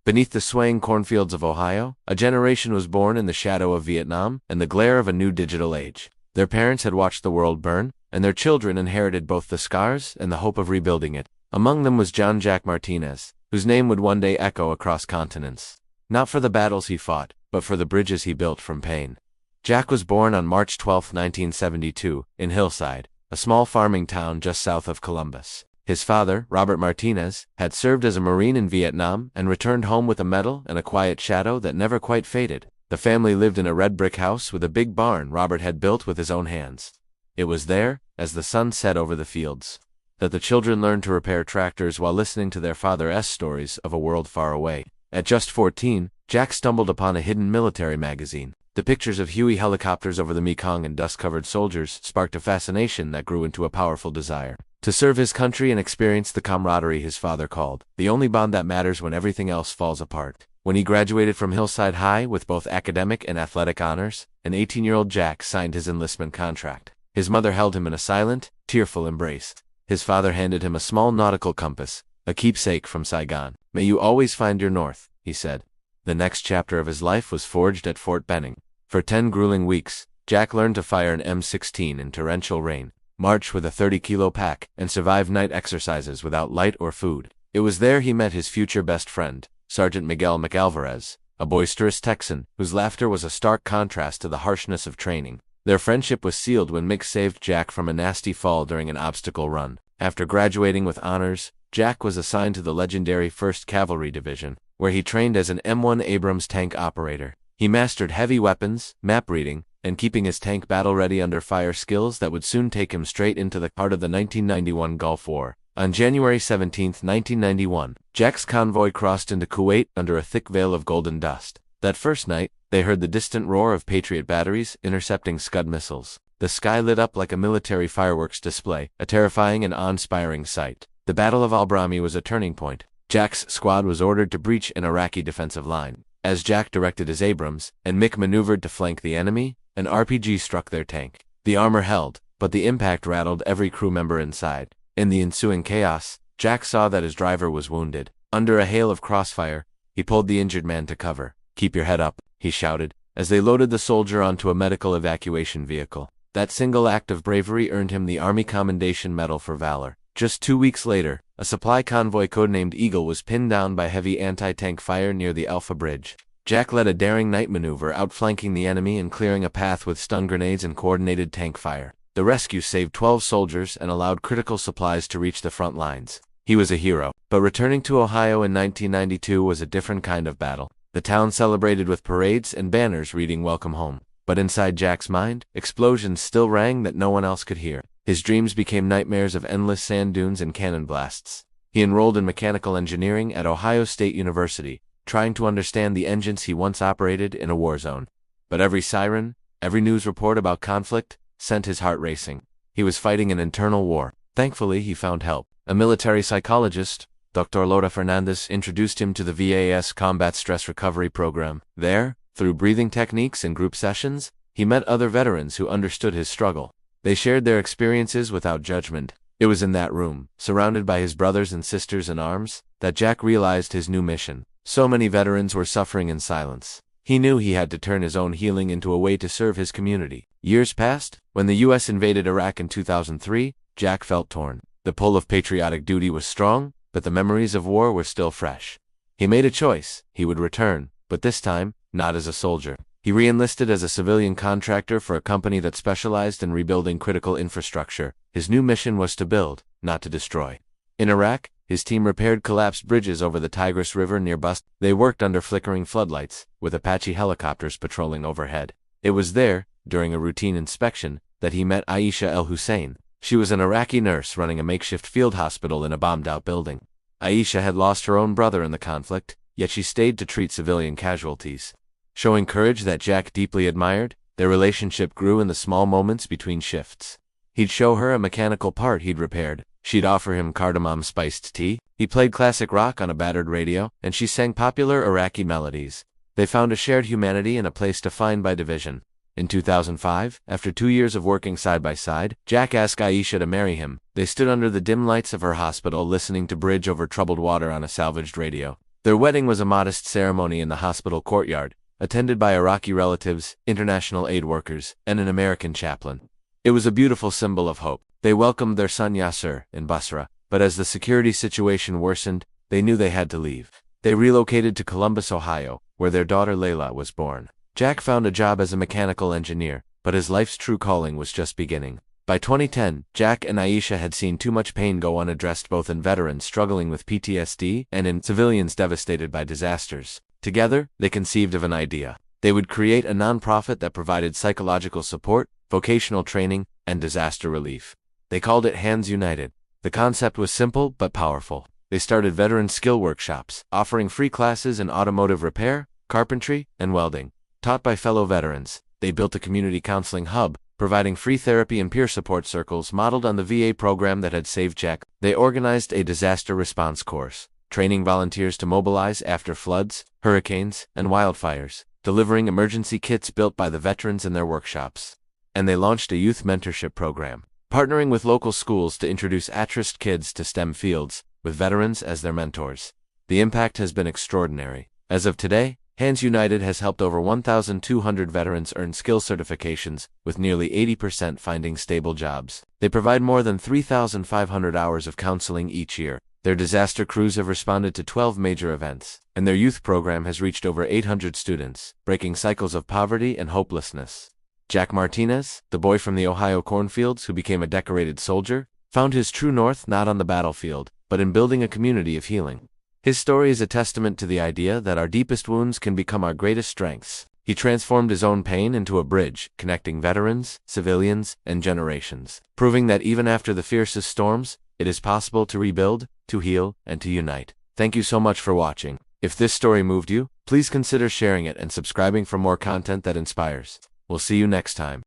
Beneath the swaying cornfields of Ohio, a generation was born in the shadow of Vietnam and the glare of a new digital age. Their parents had watched the world burn, and their children inherited both the scars and the hope of rebuilding it. Among them was John Jack Martinez, whose name would one day echo across continents. Not for the battles he fought, but for the bridges he built from pain. Jack was born on March 12, 1972, in Hillside, a small farming town just south of Columbus. His father, Robert Martinez, had served as a Marine in Vietnam and returned home with a medal and a quiet shadow that never quite faded. The family lived in a red brick house with a big barn Robert had built with his own hands. It was there, as the sun set over the fields, that the children learned to repair tractors while listening to their father's stories of a world far away. At just 14, Jack stumbled upon a hidden military magazine. The pictures of Huey helicopters over the Mekong and dust-covered soldiers sparked a fascination that grew into a powerful desire to serve his country and experience the camaraderie his father called the only bond that matters when everything else falls apart. When he graduated from Hillside High with both academic and athletic honors, an 18-year-old Jack signed his enlistment contract. His mother held him in a silent, tearful embrace. His father handed him a small nautical compass, a keepsake from Saigon. "May you always find your north," he said. The next chapter of his life was forged at Fort Benning. For 10 grueling weeks, Jack learned to fire an M16 in torrential rain, march with a 30-kilo pack, and survive night exercises without light or food. It was there he met his future best friend, Sergeant Miguel McAlvarez, a boisterous Texan whose laughter was a stark contrast to the harshness of training. Their friendship was sealed when Mick saved Jack from a nasty fall during an obstacle run. After graduating with honors, Jack was assigned to the legendary 1st Cavalry Division, where he trained as an M1 Abrams tank operator. He mastered heavy weapons, map reading, and keeping his tank battle-ready under fire skills that would soon take him straight into the heart of the 1991 Gulf War. On January 17, 1991, Jack's convoy crossed into Kuwait under a thick veil of golden dust. That first night, they heard the distant roar of Patriot batteries intercepting Scud missiles. The sky lit up like a military fireworks display, a terrifying and awe-inspiring sight. The Battle of Buraymi was a turning point. Jack's squad was ordered to breach an Iraqi defensive line. As Jack directed his Abrams, and Mick maneuvered to flank the enemy, an RPG struck their tank. The armor held, but the impact rattled every crew member inside. In the ensuing chaos, Jack saw that his driver was wounded. Under a hail of crossfire, he pulled the injured man to cover. "Keep your head up," he shouted, as they loaded the soldier onto a medical evacuation vehicle. That single act of bravery earned him the Army Commendation Medal for Valor. Just 2 weeks later, a supply convoy codenamed Eagle was pinned down by heavy anti-tank fire near the Alpha Bridge. Jack led a daring night maneuver, outflanking the enemy and clearing a path with stun grenades and coordinated tank fire. The rescue saved 12 soldiers and allowed critical supplies to reach the front lines. He was a hero. But returning to Ohio in 1992 was a different kind of battle. The town celebrated with parades and banners reading "Welcome Home." But inside Jack's mind, explosions still rang that no one else could hear. His dreams became nightmares of endless sand dunes and cannon blasts. He enrolled in mechanical engineering at Ohio State University, trying to understand the engines he once operated in a war zone. But every siren, every news report about conflict, sent his heart racing. He was fighting an internal war. Thankfully, he found help. A military psychologist, Dr. Laura Fernandez, introduced him to the VA's Combat Stress Recovery Program. There, through breathing techniques and group sessions, he met other veterans who understood his struggle. They shared their experiences without judgment. It was in that room, surrounded by his brothers and sisters in arms, that Jack realized his new mission. So many veterans were suffering in silence. He knew he had to turn his own healing into a way to serve his community. Years passed. When the U.S. invaded Iraq in 2003, Jack felt torn. The pull of patriotic duty was strong, but the memories of war were still fresh. He made a choice. He would return, but this time, not as a soldier. He re-enlisted as a civilian contractor for a company that specialized in rebuilding critical infrastructure. His new mission was to build, not to destroy. In Iraq, his team repaired collapsed bridges over the Tigris River near Basra. They worked under flickering floodlights, with Apache helicopters patrolling overhead. It was there, during a routine inspection, that he met Aisha Al Hussein. She was an Iraqi nurse running a makeshift field hospital in a bombed-out building. Aisha had lost her own brother in the conflict, yet she stayed to treat civilian casualties. Showing courage that Jack deeply admired, their relationship grew in the small moments between shifts. He'd show her a mechanical part he'd repaired. She'd offer him cardamom-spiced tea. He played classic rock on a battered radio, and she sang popular Iraqi melodies. They found a shared humanity and a place to find by division. In 2005, after 2 years of working side by side, Jack asked Aisha to marry him. They stood under the dim lights of her hospital listening to Bridge Over Troubled Water on a salvaged radio. Their wedding was a modest ceremony in the hospital courtyard, attended by Iraqi relatives, international aid workers, and an American chaplain. It was a beautiful symbol of hope. They welcomed their son Yasir in Basra, but as the security situation worsened, they knew they had to leave. They relocated to Columbus, Ohio, where their daughter Leila was born. Jack found a job as a mechanical engineer, but his life's true calling was just beginning. By 2010, Jack and Aisha had seen too much pain go unaddressed, both in veterans struggling with PTSD and in civilians devastated by disasters. Together, they conceived of an idea. They would create a nonprofit that provided psychological support, vocational training, and disaster relief. They called it Hands United. The concept was simple but powerful. They started veteran skill workshops, offering free classes in automotive repair, carpentry, and welding, taught by fellow veterans. They built a community counseling hub, providing free therapy and peer support circles modeled on the VA program that had saved Jack. They organized a disaster response course, training volunteers to mobilize after floods, hurricanes, and wildfires, delivering emergency kits built by the veterans in their workshops. And they launched a youth mentorship program, partnering with local schools to introduce at-risk kids to STEM fields, with veterans as their mentors. The impact has been extraordinary. As of today, Hands United has helped over 1,200 veterans earn skill certifications, with nearly 80% finding stable jobs. They provide more than 3,500 hours of counseling each year. Their disaster crews have responded to 12 major events, and their youth program has reached over 800 students, breaking cycles of poverty and hopelessness. Jack Martinez, the boy from the Ohio cornfields who became a decorated soldier, found his true north not on the battlefield, but in building a community of healing. His story is a testament to the idea that our deepest wounds can become our greatest strengths. He transformed his own pain into a bridge, connecting veterans, civilians, and generations, proving that even after the fiercest storms, it is possible to rebuild, to heal, and to unite. Thank you so much for watching. If this story moved you, please consider sharing it and subscribing for more content that inspires. We'll see you next time.